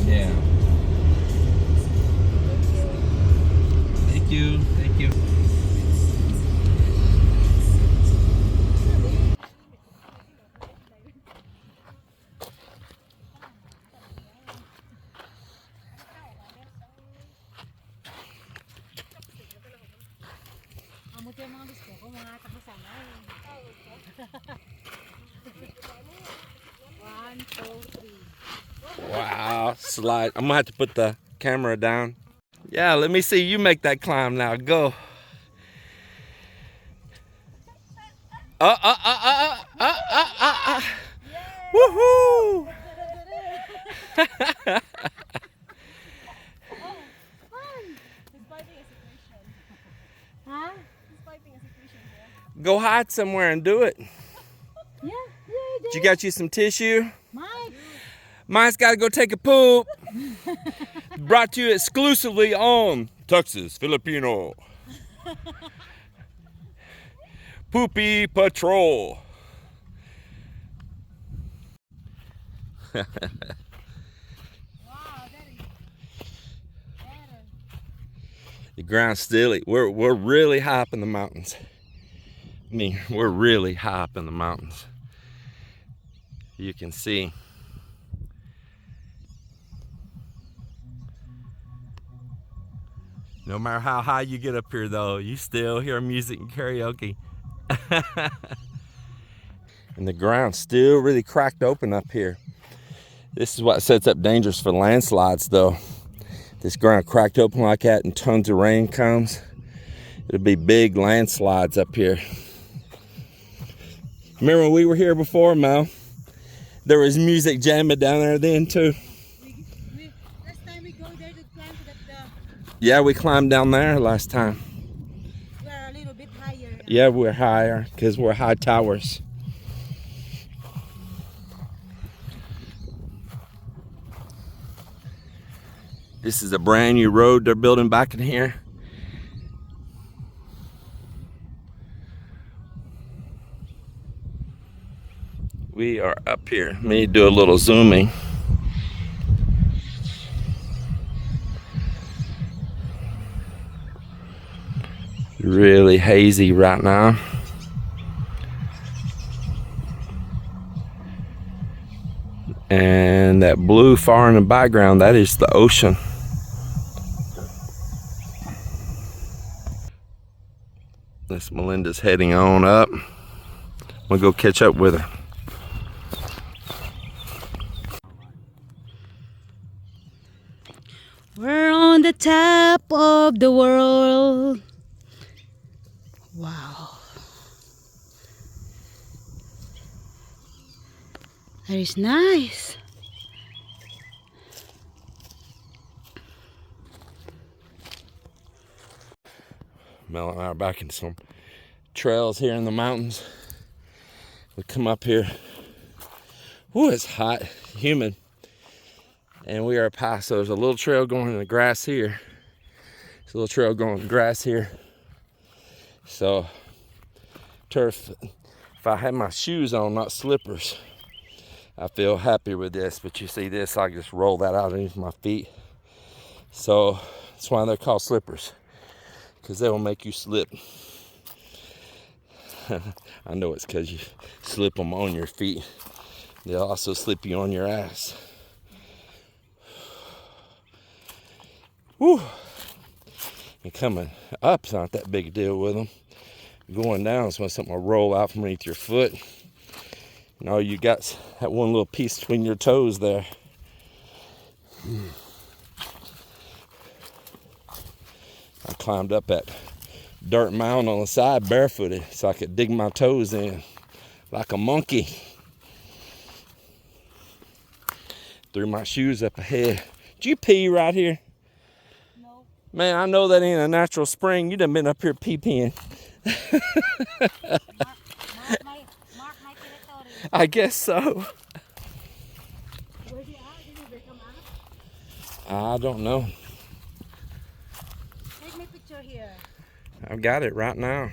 Yeah. Thank you. Thank you. Amo yung mga gusto ko, mga tapasanay. 1, 2, 3. Wow. Slide. I'm gonna have to put the camera down. Yeah, let me see you make that climb now. Go. Woohoo! Huh? Go hide somewhere and do it. Yeah, You got you some tissue? Mike. Mine's got to go take a poop. Brought to you exclusively on Texas Filipino. Poopy Patrol. Wow, that is better. The ground's still. We're really high up in the mountains. I mean, we're really high up in the mountains. You can see. No matter how high you get up here, though, you still hear music and karaoke. And the ground's still really cracked open up here. This is what sets up dangerous for landslides, though. This ground cracked open like that and tons of rain comes. It'll be big landslides up here. Remember when we were here before, Mel? There was music jamming down there then, too. Last time we go there to climb to that, Yeah, we climbed down there last time. we are a little bit higher. Yeah, we're higher because we're high towers. This is a brand new road they're building back in here. We are up here. Let me do a little zooming. Really hazy right now. And that blue far in the background, that is the ocean. This Melinda's heading on up. We'll go catch up with her. We're on the top of the world. Wow. That is nice. Mel and I are back in some trails here in the mountains. We come up here. Ooh, it's hot, humid. And we are past, so there's a little trail going in the grass here. There's a little trail going in the grass here. So, turf, if I had my shoes on, not slippers, I feel happy with this. But you see this, I just roll that out underneath my feet. So, that's why they're called slippers, because they will make you slip. I know it's because you slip them on your feet. They'll also slip you on your ass. Whew. And coming up's not that big a deal with them. Going down is when something will roll out from underneath your foot. And all you got that one little piece between your toes there. I climbed up that dirt mound on the side barefooted so I could dig my toes in like a monkey. Threw my shoes up ahead. Did you pee right here? No. Man, I know that ain't a natural spring. You done been up here pee-peeing. Mark my territory. I guess so. Where's he at? Did he come out? I don't know. Take my picture here. I've got it right now.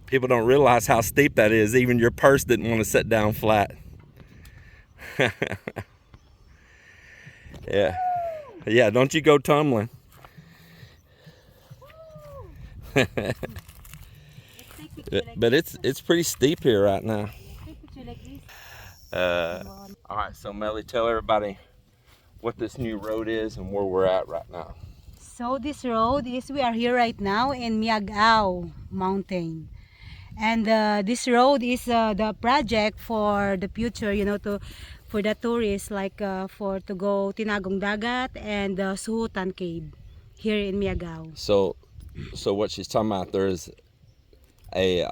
People don't realize how steep that is. Even your purse didn't want to sit down flat. Yeah. Yeah, don't you go tumbling. Let's take picture like But this. it's pretty steep here right now. Take picture like this. All right, so Melly, tell everybody what this new road is and where we're at right now. So this road is, we are here right now in Miagao mountain. And this road is the project for the future, you know, to for the tourists, like for to go Tinagong Dagat and SINOHATON cave here in Miagao. So what she's talking about, there's a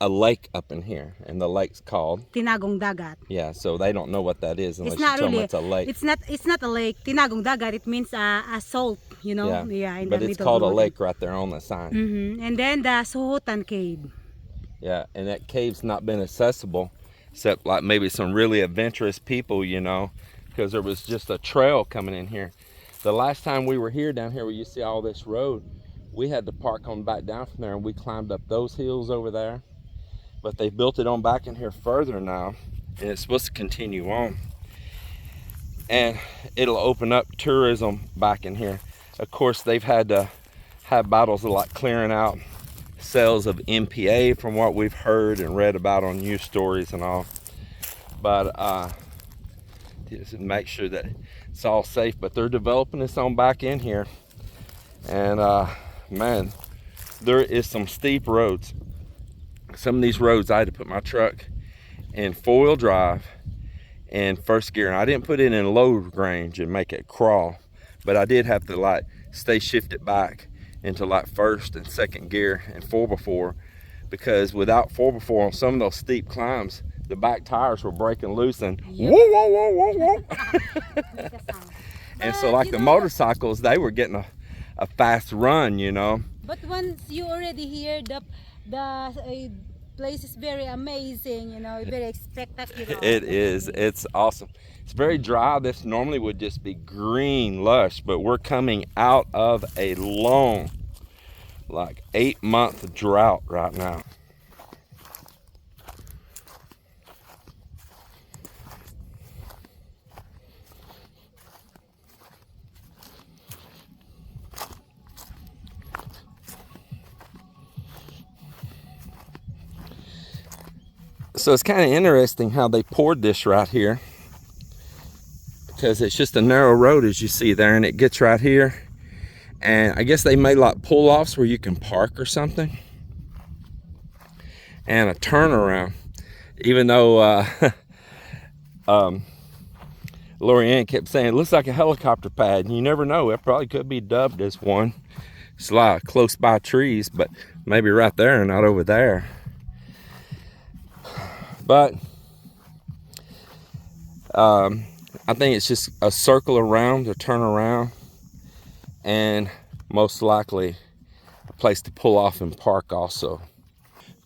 lake up in here, and the lake's called Tinagong Dagat. Yeah. So they don't know what that is unless It's you not tell them really. it's a lake. It's not a lake. Tinagong Dagat. It means a salt. You know. Yeah. Yeah. In But the it's middle called a road. lake right there on the sign. And then the SINOHATON cave. Yeah, and that cave's not been accessible except like maybe some really adventurous people, you know, because there was just a trail coming in here. The last time we were here down here where you see all this road, we had to park on back down from there and we climbed up those hills over there. But they built it on back in here further now, and it's supposed to continue on. And it'll open up tourism back in here. Of course, they've had to have battles of like clearing out sales of MPA from what we've heard and read about on news stories and all. But just make sure that it's all safe. But they're developing this on back in here. And man, there is some steep roads. Some of these roads I had to put my truck in 4-wheel drive and first gear, and I didn't put it in low range and make it crawl, but I did have to like stay shifted back into like first and second gear and 4x4, because without 4x4 on some of those steep climbs, the back tires were breaking loose and whoa, whoa, whoa, whoa, whoa. And so like the motorcycles, they were getting a fast run, you know. But once you already hear the place is very amazing, you know, very spectacular. It is. It's awesome. It's very dry. This normally would just be green lush, but we're coming out of a long, like 8-month drought right now. So it's kind of interesting how they poured this right here, because it's just a narrow road as you see there, and it gets right here, and I guess they made like pull-offs where you can park or something, and a turnaround. Even though Lorianne kept saying it looks like a helicopter pad, and you never know, it probably could be dubbed as one. It's a lot of close by trees, but maybe right there and not over there. But I think it's just a circle around, a turn around, and most likely a place to pull off and park also.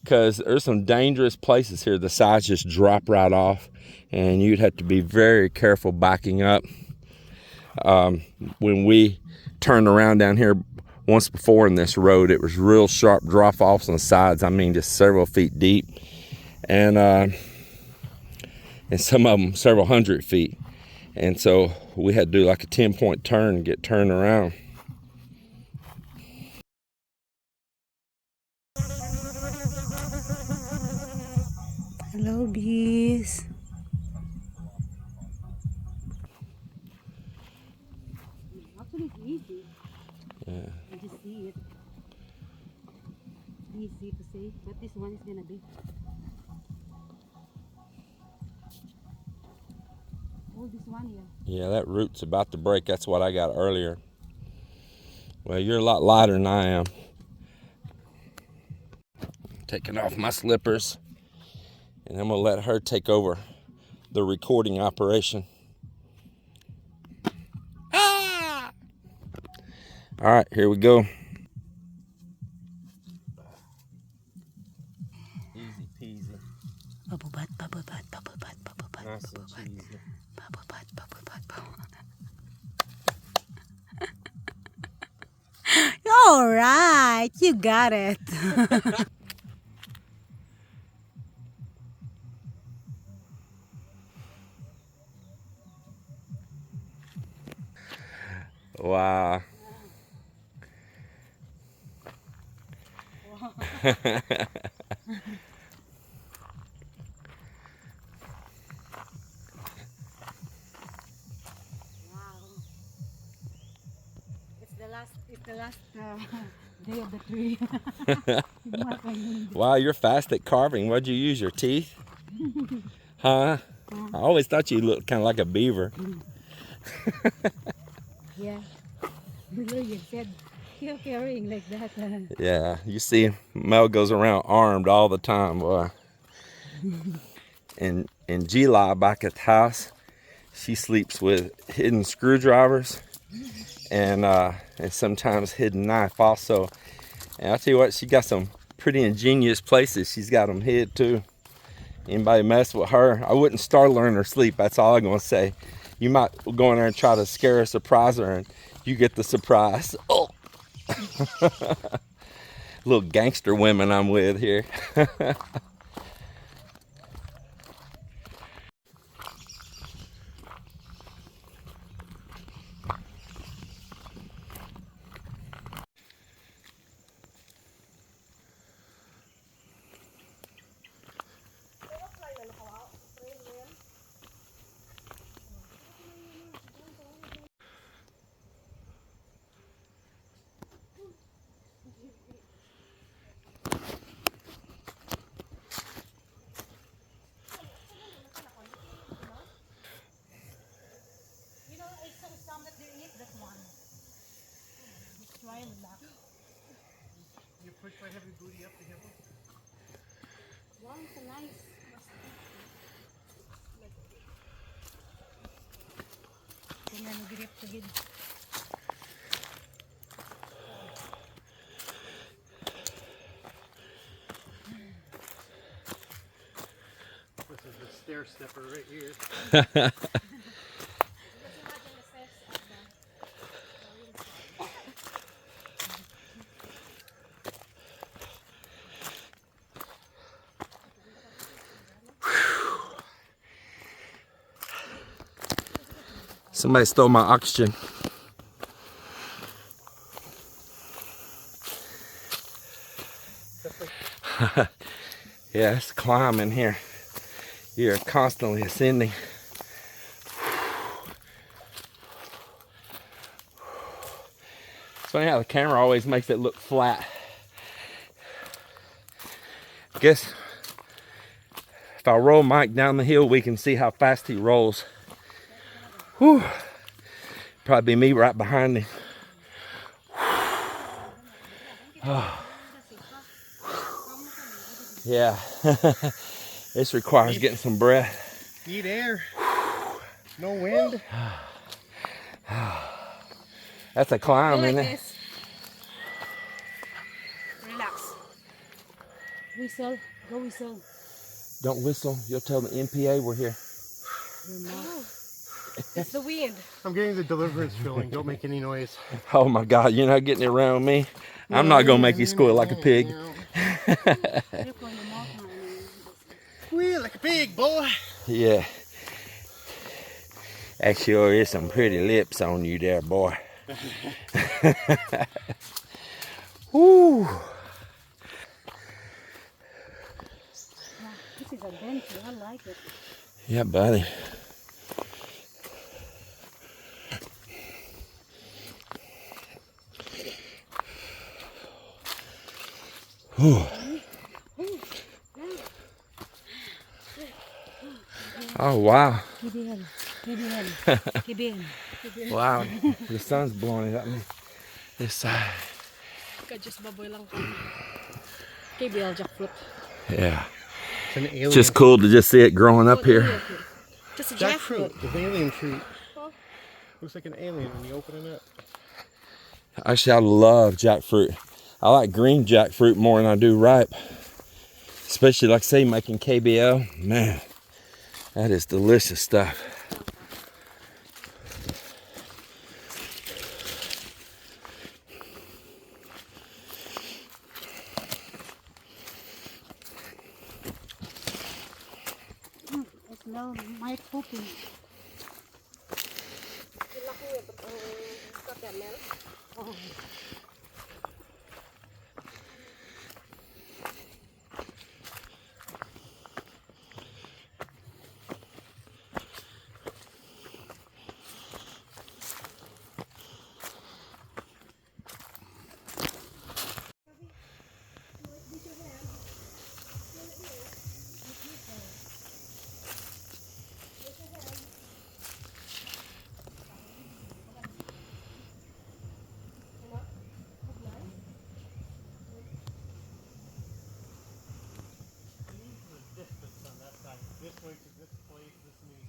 Because there's some dangerous places here. The sides just drop right off, and you'd have to be very careful backing up. When we turned around down here once before in this road, it was real sharp drop-offs on the sides. I mean, just several feet deep. And some of them several hundred feet, and so we had to do like a 10-point turn and get turned around. Hello, bees. Actually, it's easy. Yeah. You just see it. Easy to see, but this one is gonna be. Oh, this one here. Yeah, that root's about to break. That's what I got earlier. Well, you're a lot lighter than I am. Taking off my slippers, and I'm gonna let her take over the recording operation. Ah! All right, here we go. Easy peasy. Bubble butt, bubble butt, bubble butt, bubble butt, Nice bubble and butt, cheesy. bubble butt, bubble butt, bubble butt. All right, you got it. Wow. Wow. It's the last day of the tree. Wow, you're fast at carving. What'd you use, your teeth? Huh? I always thought you looked kind of like a beaver. Yeah. You said you're carrying like that. Yeah, you see, Mel goes around armed all the time, boy. In Gila, back at the house, she sleeps with hidden screwdrivers and sometimes hidden knife also. And I'll tell you what, she got some pretty ingenious places she's got them hid too. Anybody mess with her, I wouldn't startle her in her sleep. That's all I'm gonna say. You might go in there and try to scare her, surprise her, and you get the surprise. Oh, little gangster women I'm with here. You know, I saw some that they eat that one. Just try and relax. You push my heavy booty up to him. Wow, it's a nice. Tingnan mo direct sa gid. This is the stair stepper right here. Somebody stole my oxygen. Yeah, it's climbing here. You're constantly ascending. It's funny how the camera always makes it look flat. Guess if I roll Mike down the hill, we can see how fast he rolls. Whew. Probably be me right behind him. Oh. Yeah, this requires getting some breath. Need air. No wind. That's a climb, Go like isn't it? this. Relax. Whistle. Go whistle. Don't whistle. You'll tell the NPA we're here. It's the wind. I'm getting the deliverance feeling. Don't make any noise. Oh my God, you're not getting around me. I'm not gonna make you squeal like a pig. Squeal like a pig, boy. Yeah. That sure is some pretty lips on you there, boy. Woo. This is adventure. I like it. Yeah, buddy. Whew. Oh wow. Kibin. Kibin. Kibin. Wow. The sun's blowing it at me. This side. Just baboy lang. KBL jackfruit. Yeah. It's an alien. Just cool to just see it growing up here. Just a jackfruit. jackfruit. The alien fruit. Looks like an alien when you open it up. Actually, I love jackfruit. I like green jackfruit more than I do ripe. Especially, like I say, making KBL. Man, that is delicious stuff. I smell my cooking. This way to this place, this means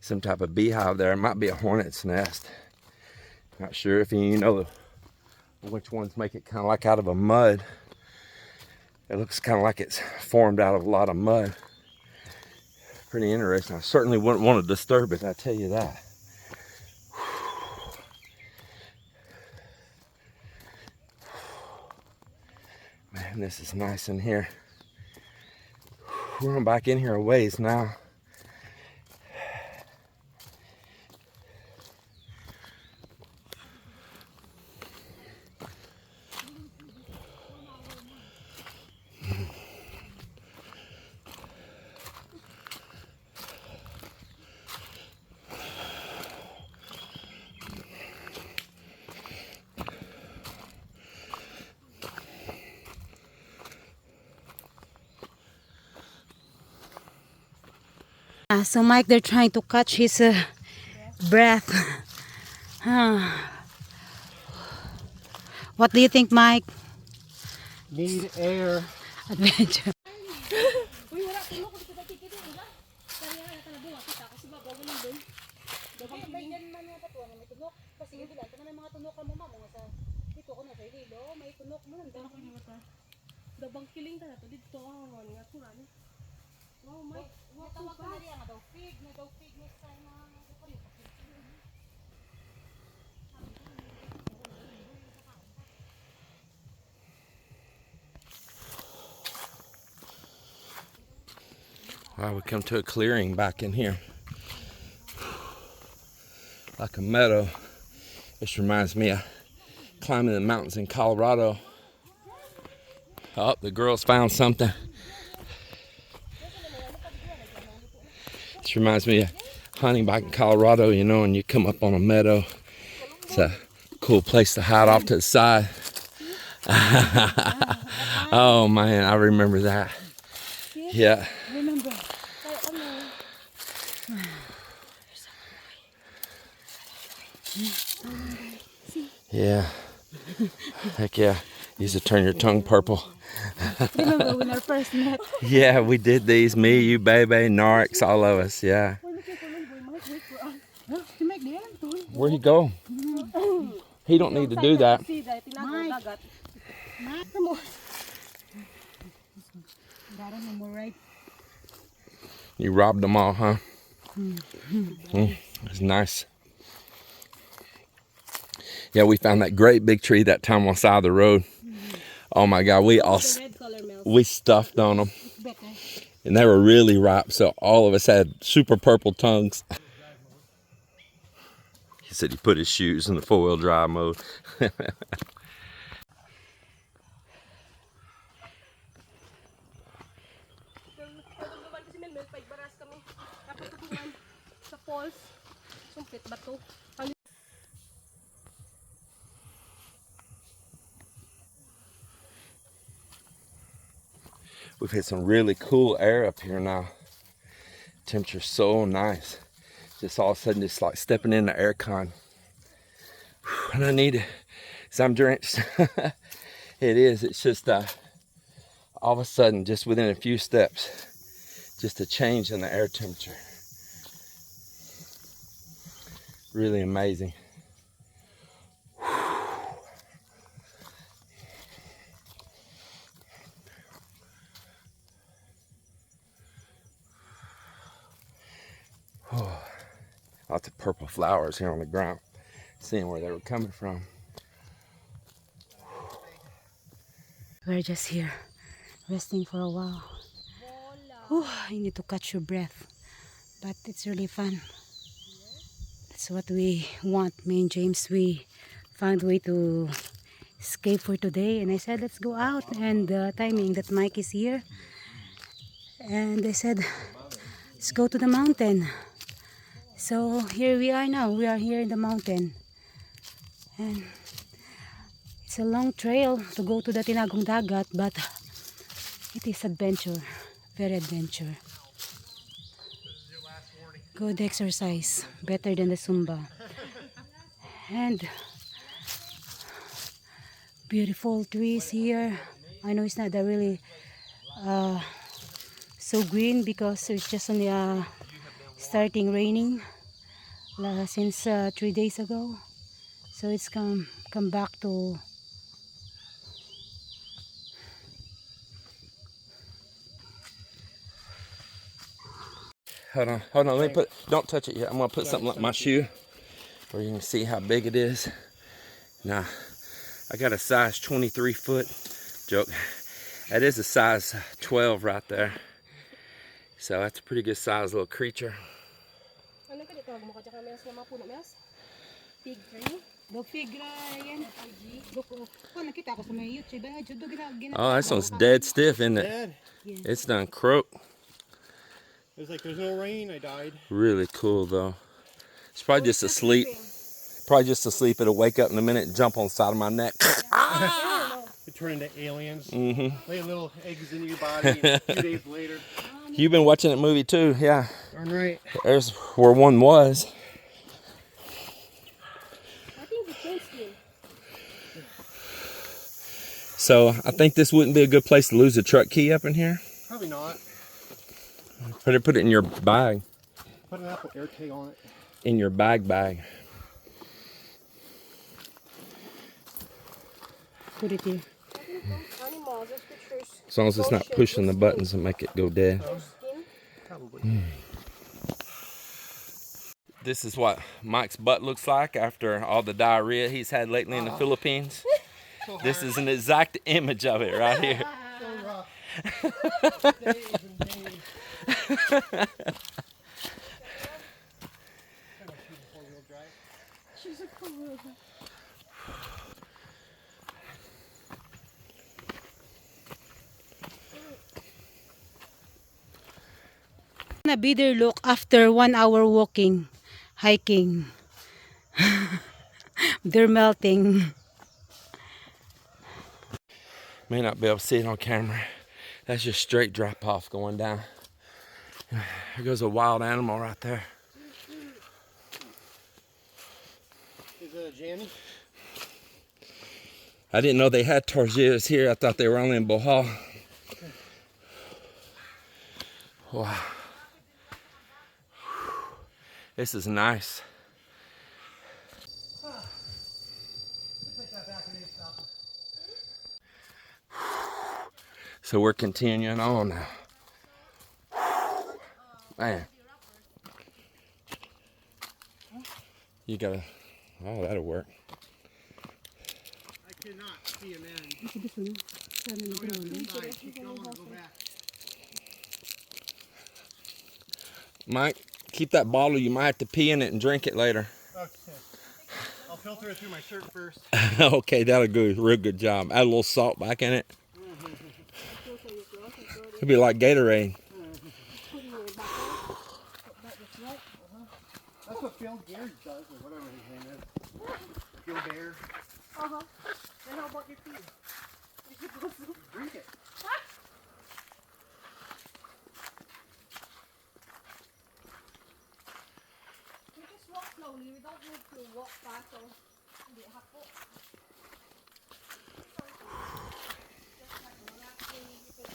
Some type of beehive there. It might be a hornet's nest. Not sure if you know which ones make it kind of like out of a mud. It looks kind of like it's formed out of a lot of mud. Pretty interesting. I certainly wouldn't want to disturb it, I tell you that. Man, this is nice in here. We're going back in here a ways now. So Mike, they're trying to catch his breath. What do you think, Mike? need air. Adventure. Wow, we come to a clearing back in here. Like a meadow. This reminds me of climbing the mountains in Colorado. Oh, the girls found something. This reminds me of hunting back in Colorado, you know, and you come up on a meadow. It's a cool place to hide off to the side. Oh man, I remember that. Yeah. Remember. Yeah. Heck yeah. Used to turn your tongue purple. Remember when our first met? Yeah, we did these. Me, you, baby, Narcs, all of us. Yeah. Where'd he go? He don't need to do that. Tinagong Dagat. You robbed them all, huh? It's nice. Yeah, we found that great big tree that time on the side of the road. Oh my God, we stuffed on them. And they were really ripe, so all of us had super purple tongues. He said he put his shoes in the 4-wheel drive mode. We've had some really cool air up here now. Temperature's so nice. Just all of a sudden, just like stepping in the air con. And I need it, because I'm drenched. It is, it's just all of a sudden, just within a few steps, just a change in the air temperature. Really amazing. Lots of purple flowers here on the ground. Seeing where they were coming from. We're just here, resting for a while. Whew, you need to catch your breath. but it's really fun. That's what we want. Me and James, we found a way to escape for today, and I said let's go out, and the timing that Mike is here, and I said let's go to the mountain. So here we are now. We are here in the mountain, and it's a long trail to go to the Tinagong Dagat, but it is adventure, very adventure. Good exercise, better than the Zumba. And beautiful trees here. I know it's not that really so green because it's just only starting raining since 3 days ago. So it's come back to Hold on, let me put, don't touch it yet. I'm gonna put something like my shoe where you can see how big it is. Now, I got a size 23 foot, joke. That is a size 12 right there. So that's a pretty good size little creature. Ano ka dito? Mo ka dyan kami sa mga puno, Mes? Fig tree? the fig yan. Nakita ko sa mga YouTube. Oh, this one's dead stiff, isn't it? Dad, It's done croaked. it was like there's no rain. I died. Really cool though. It's probably just asleep. Probably just asleep. It'll wake up in a minute and jump on the side of my neck. They turn into aliens. Mm-hmm. Lay little eggs in your body. And a few days later. You've been watching that movie too, yeah. Darn right. There's where one was. I think the chain skin. So I think this wouldn't be a good place to lose a truck key up in here. Probably not. Put it in your bag. Put an Apple AirTag on it. In your bag. Put it here. Animals, there's pictures. As long as it's not pushing the buttons and make it go dead. Skin. Probably. This is what Mike's butt looks like after all the diarrhea he's had lately in the Philippines. This is an exact image of it right here. So rough. Days and days. She's a cool. A better look after 1 hour walking, hiking. They're melting. May not be able to see it on camera. That's just straight drop off going down. There goes a wild animal right there. Is it a jammy? I didn't know they had tortillas here. I thought they were only in Bohol. Wow. This is nice. So we're continuing on now. Man. You gotta, oh, that'll work. I cannot see a man. This one. Keep going, go back. Mike, keep that bottle. You might have to pee in it and drink it later. Okay. I'll filter it through my shirt first. Okay, that'll go. Real good job. Add a little salt back in it. It'll be like Gatorade. That's what Phil Gears does, or whatever his name is. Phil Bear. Uh-huh. And how about your feet? Drink it. We just walk slowly. We don't need to walk fast or hindi hako. Just like relaxing. You can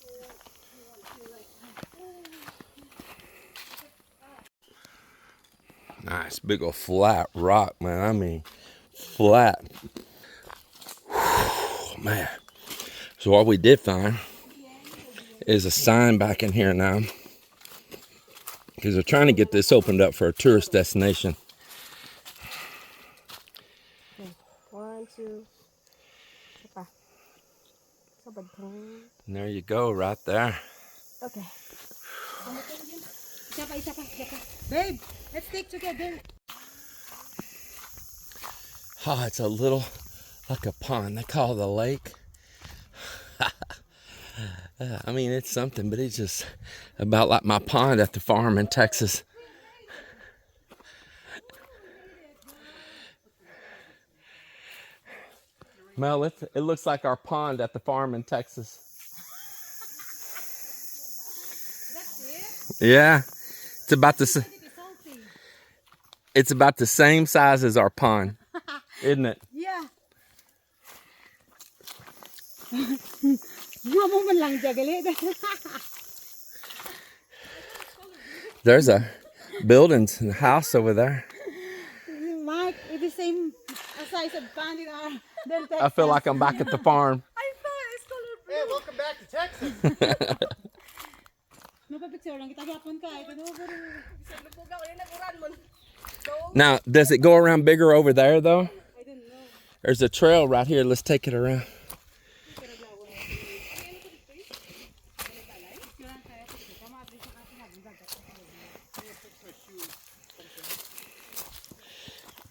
so you want to like Nice, big old flat rock, man. I mean, flat. Man. So what we did find is a sign back in here now. Because they're trying to get this opened up for a tourist destination. 1, 2. Pa. Sabad tong. And there you go, right there. Okay. Isa pa. Babe, let's take together. Oh, it's a little like a pond. They call it a lake. I mean, it's something, but it's just about like my pond at the farm in Texas. Mel, it looks like our pond at the farm in Texas. That's it? Yeah, it's about It is salty. it's about the same size as our pond, isn't it? Yeah. Mamo man lang jagali. There's a buildings and a house over there. Mark, it's the same size of pond in our del Texas. I feel like I'm back at the farm. I thought it's color blue. Hey, welcome back to Texas. No pa picture lang kita gyapon ka. Ito no pero Now, does it go around bigger over there though? I don't know. There's a trail right here. Let's take it around.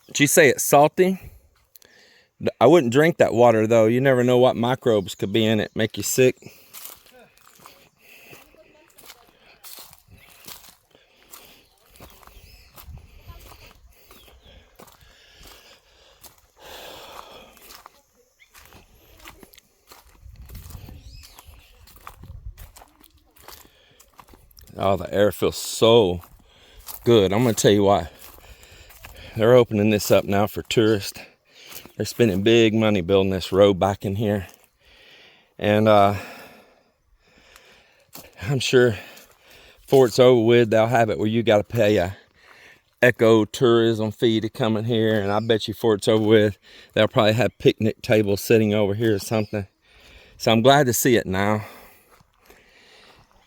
Did you say it's salty? I wouldn't drink that water though. You never know what microbes could be in it, make you sick. Oh, the air feels so good. I'm gonna tell you why. They're opening this up now for tourists. They're spending big money building this road back in here. And I'm sure before it's over with, they'll have it where you gotta pay a eco-tourism fee to come in here. And I bet you before it's over with, they'll probably have picnic tables sitting over here or something. So I'm glad to see it now.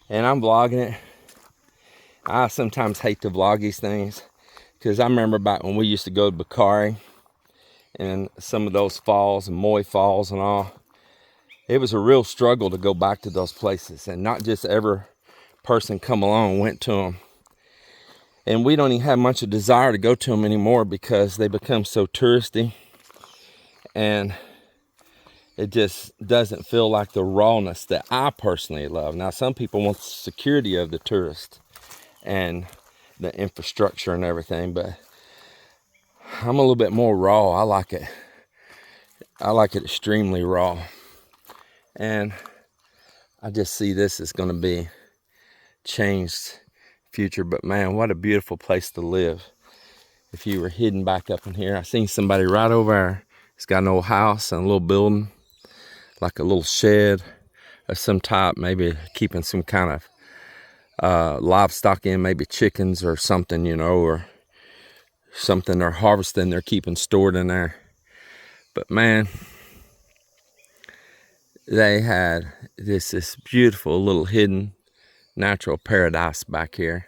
And I'm vlogging it. I sometimes hate to vlog these things because I remember back when we used to go to Bakari and some of those falls and Moy Falls and all. It was a real struggle to go back to those places, and not just every person come along and went to them. And we don't even have much of a desire to go to them anymore because they become so touristy, and it just doesn't feel like the rawness that I personally love. Now, some people want the security of the tourist and the infrastructure and everything, but I'm a little bit more raw. I like it. I like it extremely raw. And I just see this is going to be changed future. But man, what a beautiful place to live. If you were hidden back up in here, I seen somebody right over there. It's got an old house and a little building, like a little shed of some type, maybe keeping some kind of livestock in, maybe chickens or something, you know, or something they're harvesting, they're keeping stored in there. But man, they had this beautiful little hidden natural paradise back here.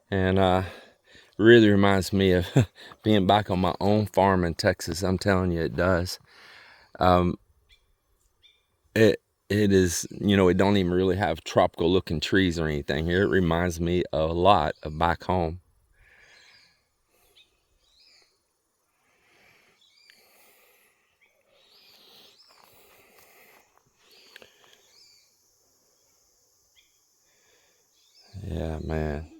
And really reminds me of being back on my own farm in Texas. I'm telling you, it does. It is, you know, it don't even really have tropical looking trees or anything here. It reminds me a lot of back home. Yeah, man.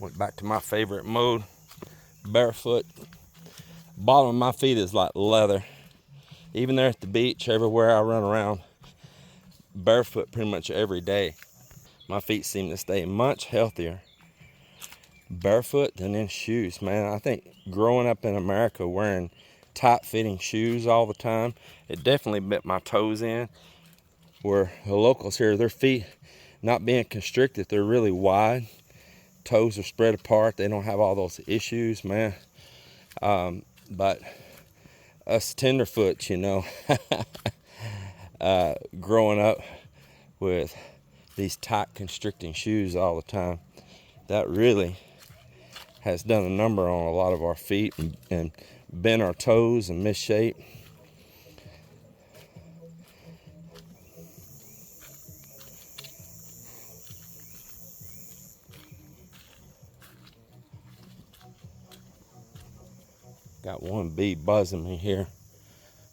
Went back to my favorite mode, barefoot. Bottom of my feet is like leather. Even there at the beach, everywhere I run around, barefoot pretty much every day. My feet seem to stay much healthier barefoot than in shoes, man. I think growing up in America wearing tight-fitting shoes all the time, it definitely bit my toes in. Where the locals here, their feet not being constricted, they're really wide. Toes are spread apart. They don't have all those issues, man. But us tenderfoots, you know, growing up with these tight constricting shoes all the time, that really has done a number on a lot of our feet and bent our toes and misshaped. Got one bee buzzing me here.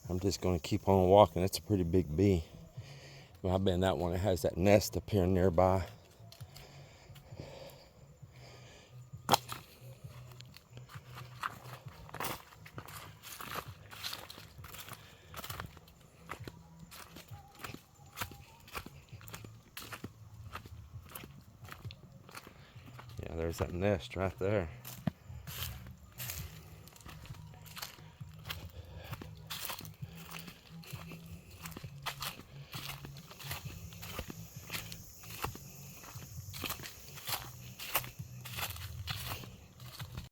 I'm just going to keep on walking. It's a pretty big bee. Well, I've been that one. It has that nest up here nearby. Yeah, there's that nest right there.